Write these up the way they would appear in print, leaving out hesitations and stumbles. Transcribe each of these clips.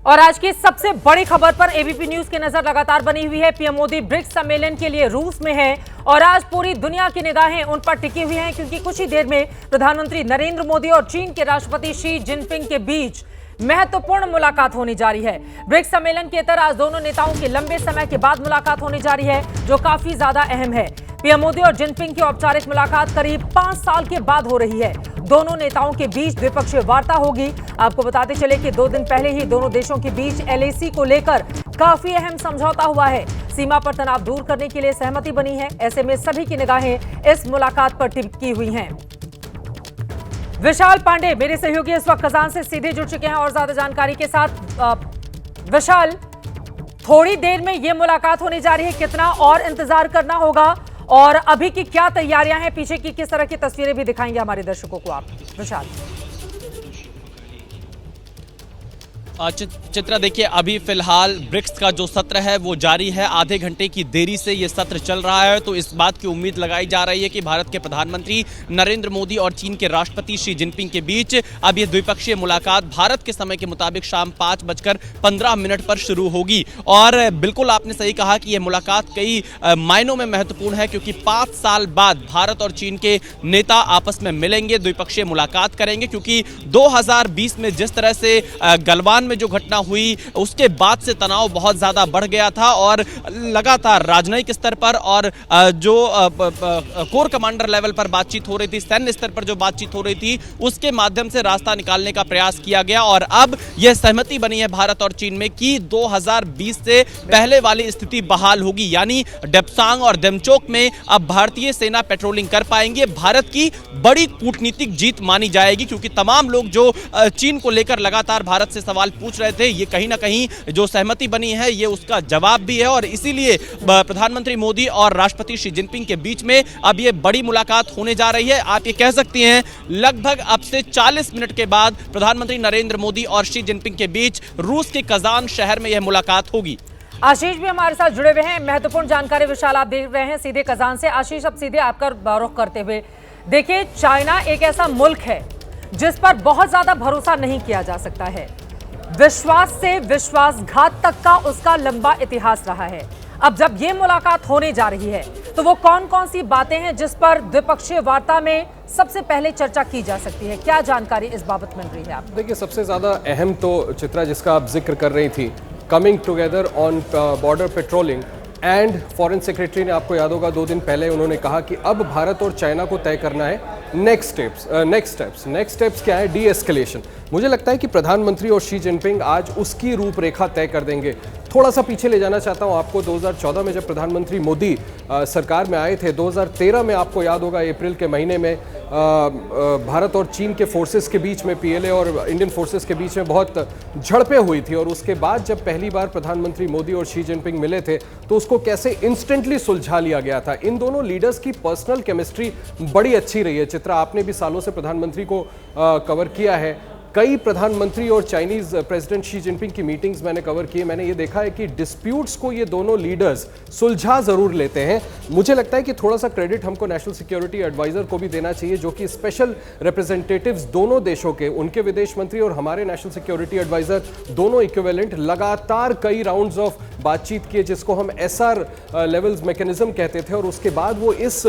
और आज की सबसे बड़ी खबर पर एबीपी न्यूज की नजर लगातार बनी हुई है। पीएम मोदी ब्रिक्स सम्मेलन के लिए रूस में है और आज पूरी दुनिया की निगाहें उन पर टिकी हुई हैं, क्योंकि कुछ ही देर में प्रधानमंत्री नरेंद्र मोदी और चीन के राष्ट्रपति शी जिनपिंग के बीच महत्वपूर्ण मुलाकात होने जा रही है। ब्रिक्स सम्मेलन के तहत आज दोनों नेताओं की लंबे समय के बाद मुलाकात होने जा रही है, जो काफी ज्यादा अहम है। पीएम मोदी और जिनपिंग की औपचारिक मुलाकात करीब 5 साल के बाद हो रही है। दोनों नेताओं के बीच द्विपक्षीय वार्ता होगी। आपको बताते चले कि 2 दिन पहले ही दोनों देशों के बीच एलएसी को लेकर काफी अहम समझौता हुआ है। सीमा पर तनाव दूर करने के लिए सहमति बनी है। ऐसे में सभी की निगाहें इस मुलाकात पर टिकी हुई हैं। विशाल पांडे मेरे सहयोगी इस वक्त कजान से सीधे जुड़ चुके हैं और ज्यादा जानकारी के साथ। विशाल, थोड़ी देर में यह मुलाकात होने जा रही है, कितना और इंतजार करना होगा और अभी की क्या तैयारियां हैं, पीछे की किस तरह की तस्वीरें भी दिखाएंगे हमारे दर्शकों को आप, विशाल? चित्रा, देखिए अभी फिलहाल ब्रिक्स का जो सत्र है वो जारी है। आधे घंटे की देरी से ये सत्र चल रहा है, तो इस बात की उम्मीद लगाई जा रही है कि भारत के प्रधानमंत्री नरेंद्र मोदी और चीन के राष्ट्रपति शी जिनपिंग के बीच अब ये द्विपक्षीय मुलाकात भारत के समय के मुताबिक शाम 5:15 पर शुरू होगी। और बिल्कुल आपने सही कहा कि यह मुलाकात कई मायनों में महत्वपूर्ण है, क्योंकि 5 साल बाद भारत और चीन के नेता आपस में मिलेंगे, द्विपक्षीय मुलाकात करेंगे। क्योंकि 2020 में जिस तरह से गलवान में जो घटना हुई उसके बाद से तनाव बहुत ज्यादा बढ़ गया था और लगातार राजनयिक स्तर पर और जो कोर कमांडर लेवल पर बातचीत हो रही थी, सैन्य स्तर पर जो बातचीत हो रही थी, उसके माध्यम से रास्ता निकालने का प्रयास किया गया। और अब यह सहमति बनी है भारत और चीन में कि 2020 से पहले वाली स्थिति बहाल होगी, यानी डेप्सांग और डेमचोक में अब भारतीय सेना पेट्रोलिंग कर पाएंगे। भारत की बड़ी कूटनीतिक जीत मानी जाएगी, क्योंकि तमाम लोग जो चीन को लेकर लगातार भारत से सवाल पूछ रहे थे, ये कहीं ना कहीं जो सहमति बनी है ये उसका जवाब भी है। और इसीलिए प्रधानमंत्री मोदी और राष्ट्रपति शी जिनपिंग के बीच में अब ये बड़ी मुलाकात होने जा रही है। आप ये कह सकती हैं लगभग अब से 40 मिनट के बाद प्रधानमंत्री नरेंद्र मोदी और शी जिनपिंग के बीच रूस के कजान शहर में यह मुलाकात होगी। आशीष भी हमारे साथ जुड़े हुए हैं। महत्वपूर्ण जानकारी विशाल आप देख रहे हैं सीधे कजान से। आशीष, अब सीधे आपका रुख करते हुए, देखिए चाइना एक ऐसा मुल्क है जिस पर बहुत ज्यादा भरोसा नहीं किया जा सकता है। विश्वास से विश्वासघात तक का उसका लंबा इतिहास रहा है। अब जब ये मुलाकात होने जा रही है तो वो कौन कौन सी बातें हैं जिस पर द्विपक्षीय वार्ता में सबसे पहले चर्चा की जा सकती है? क्या जानकारी इस बाबत मिल रही है आप? देखिए, सबसे ज्यादा अहम तो चित्रा जिसका आप जिक्र कर रही थी, coming together on border patrolling and foreign secretary ने, आपको याद होगा 2 दिन पहले उन्होंने कहा कि अब भारत और चाइना को तय करना है नेक्स्ट स्टेप्स क्या है? D escalation. मुझे लगता है कि प्रधानमंत्री और शी जिनपिंग आज उसकी रूपरेखा तय कर देंगे। थोड़ा सा पीछे ले जाना चाहता हूं आपको, 2014 में जब प्रधानमंत्री मोदी सरकार में आए थे, 2013 में आपको याद होगा अप्रैल के महीने में भारत और चीन के फोर्सेस के बीच में, पीएलए और इंडियन फोर्सेस के बीच में बहुत झड़पें हुई थी। और उसके बाद जब पहली बार प्रधानमंत्री मोदी और शी जिनपिंग मिले थे तो उसको कैसे इंस्टेंटली सुलझा लिया गया था। इन दोनों लीडर्स की पर्सनल केमिस्ट्री बड़ी अच्छी रही है। चित्रा, आपने भी सालों से प्रधानमंत्री को कवर किया है। कई प्रधानमंत्री और चाइनीज प्रेसिडेंट शी जिनपिंग की मीटिंग्स मैंने कवर की है। मैंने ये देखा है कि डिस्प्यूट्स को ये दोनों लीडर्स सुलझा जरूर लेते हैं। मुझे लगता है कि थोड़ा सा क्रेडिट हमको नेशनल सिक्योरिटी एडवाइजर को भी देना चाहिए, जो कि स्पेशल रिप्रेजेंटेटिव्स दोनों देशों के, उनके विदेश मंत्री और हमारे नेशनल सिक्योरिटी एडवाइजर दोनों इक्विवेलेंट, लगातार कई राउंड्स ऑफ बातचीत किए, जिसको हम एसआर लेवल्स मैकेनिज्म कहते थे। और उसके बाद वो इस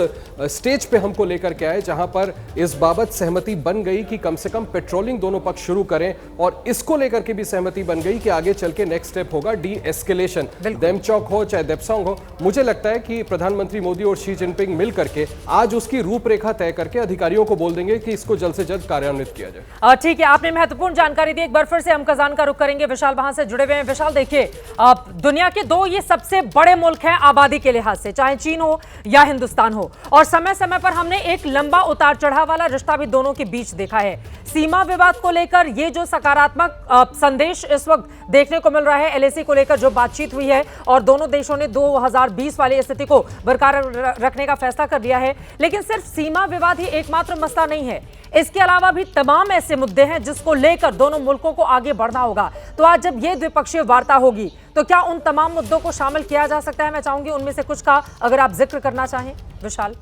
स्टेज पे हमको लेकर के आए जहां पर इस बाबत सहमति बन गई कि कम से कम पेट्रोलिंग दोनों पक्ष शुरू करें। और इसको लेकर के भी सहमति बन गई कि आगे चल के नेक्स्ट स्टेप होगा डी एस्केलेशन। डेमचौक हो चाहे डेप्सांग हो, मुझे लगता है कि प्रधानमंत्री मोदी और शी जिनपिंग मिल करके आज उसकी रूपरेखा तय करके अधिकारियों को बोल देंगे कि इसको जल्द से जल्द कार्यान्वित किया जाए। ठीक है, आपने महत्वपूर्ण जानकारी दी। एक बार फिर से हम कजान का रुख करेंगे। विशाल वहां से जुड़े हुए हैं। विशाल, देखिए दुनिया के 2 ये सबसे बड़े मुल्क हैं आबादी के लिहाज से, चाहे चीन हो या हिंदुस्तान हो, और समय समय पर हमने एक लंबा उतार चढ़ाव वाला रिश्ता भी दोनों के बीच देखा है। सीमा विवाद को लेकर ये जो सकारात्मक संदेश इस वक्त देखने को मिल रहा है, एलएसी को लेकर जो बातचीत हुई है और दोनों देशों ने 2020 वाली स्थिति को बरकरार रखने का फैसला कर लिया है। लेकिन सिर्फ सीमा विवाद ही एकमात्र मसला नहीं है, इसके अलावा भी तमाम ऐसे मुद्दे हैं जिसको लेकर दोनों मुल्कों को आगे बढ़ना होगा। तो आज जब ये द्विपक्षीय वार्ता होगी तो क्या उन तमाम मुद्दों को शामिल किया जा सकता है? मैं चाहूंगी उनमें से कुछ का अगर आप जिक्र करना चाहें, विशाल।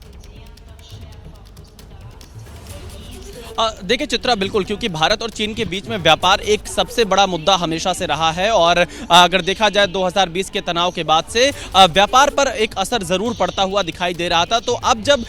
देखिए चित्रा, बिल्कुल, क्योंकि भारत और चीन के बीच में व्यापार एक सबसे बड़ा मुद्दा हमेशा से रहा है और अगर देखा जाए 2020 के तनाव के बाद से व्यापार पर एक असर जरूर पड़ता हुआ दिखाई दे रहा था। तो अब जब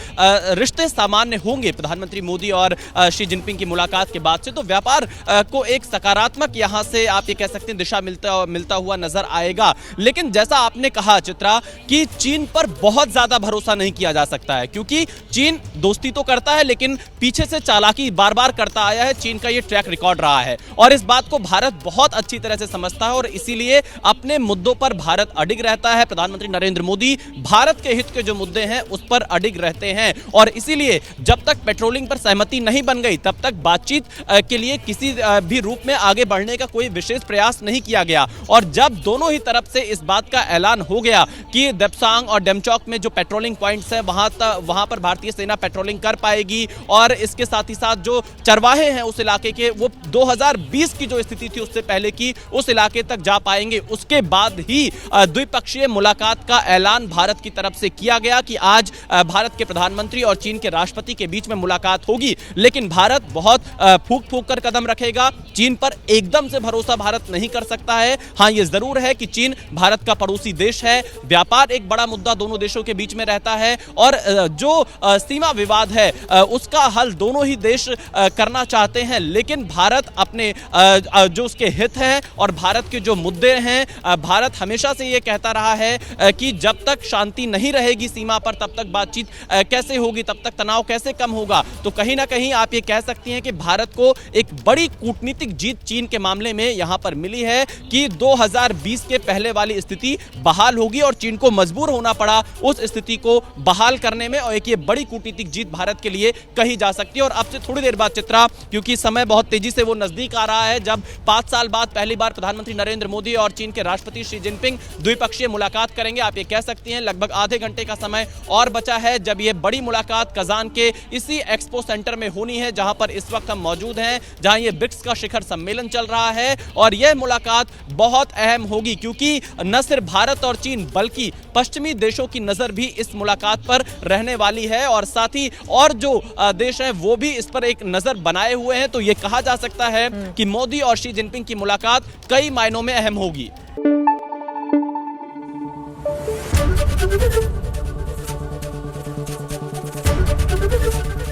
रिश्ते सामान्य होंगे प्रधानमंत्री मोदी और शी जिनपिंग की मुलाकात के बाद से, तो व्यापार को एक सकारात्मक यहां से आप ये कह सकते हैं दिशा मिलता हुआ नजर आएगा। लेकिन जैसा आपने कहा चित्रा कि चीन पर बहुत ज्यादा भरोसा नहीं किया जा सकता है, क्योंकि चीन दोस्ती तो करता है लेकिन पीछे से चालाकी बार बार करता आया है। चीन का ये ट्रैक रिकॉर्ड रहा है और इस बात को भारत बहुत अच्छी तरह से समझता है और इसीलिए अपने मुद्दों पर भारत अडिग रहता है। प्रधानमंत्री नरेंद्र मोदी भारत के हित के जो मुद्दे हैं उस पर अडिग रहते हैं और इसीलिए जब तक पेट्रोलिंग पर सहमति नहीं बन गई तब तक बातचीत के लिए किसी भी रूप में आगे बढ़ने का कोई विशेष प्रयास नहीं किया गया। और जब दोनों ही तरफ से इस बात का ऐलान हो गया कि देप्सांग और डेमचौक में जो पेट्रोलिंग पॉइंट्स है वहां पर भारतीय सेना पेट्रोलिंग कर पाएगी और इसके साथ ही साथ जो चरवाहे हैं उस इलाके के वो 2020 की जो स्थिति थी उससे पहले की उस इलाके तक जा पाएंगे, उसके बाद ही द्विपक्षीय मुलाकात का ऐलान भारत की तरफ से किया गया कि आज भारत के प्रधानमंत्री और चीन के राष्ट्रपति के बीच में मुलाकात होगी। लेकिन भारत बहुत फूंक कर कदम रखेगा। चीन पर एकदम से भरोसा भारत नहीं कर सकता है। हां, यह जरूर है कि चीन भारत का पड़ोसी देश है, व्यापार एक बड़ा मुद्दा दोनों देशों के बीच में रहता है और जो सीमा विवाद है उसका हल दोनों ही देश करना चाहते हैं। लेकिन भारत अपने जो उसके हित हैं और भारत के जो मुद्दे हैं, भारत हमेशा से ये कहता रहा है कि जब तक शांति नहीं रहेगी सीमा पर तब तक बातचीत कैसे होगी, तब तक तनाव कैसे कम होगा। तो कहीं ना कहीं आप ये कह सकती हैं कि भारत को एक बड़ी कूटनीतिक जीत चीन के मामले में यहां पर मिली है कि 2020 के पहले वाली स्थिति बहाल होगी और चीन को मजबूर होना पड़ा उस स्थिति को बहाल करने में और एक ये बड़ी कूटनीतिक जीत भारत के लिए कही जा सकती है। और अब से थोड़ी देर बाद चित्रा, क्योंकि समय बहुत तेजी से वो नजदीक आ रहा है जब 5 साल बाद पहली बार प्रधानमंत्री नरेंद्र मोदी और चीन के राष्ट्रपति शी जिनपिंग द्विपक्षीय मुलाकात करेंगे। आप ये कह सकती हैं लगभग आधे घंटे का समय और बचा है जब ये बड़ी मुलाकात कजान के इसी एक्सपो सेंटर में होनी है जहां पर इस वक्त हम मौजूद हैं, जहां ये ब्रिक्स का शिखर सम्मेलन चल रहा है। और यह मुलाकात बहुत अहम होगी क्योंकि न सिर्फ भारत और चीन बल्कि पश्चिमी देशों की नजर भी इस मुलाकात पर रहने वाली है और साथ ही और जो देश हैं वो भी इस पर एक नजर बनाए हुए हैं। तो यह कहा जा सकता है कि मोदी और शी जिनपिंग की मुलाकात कई मायनों में अहम होगी।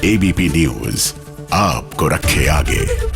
एबीपी न्यूज आपको रखे आगे।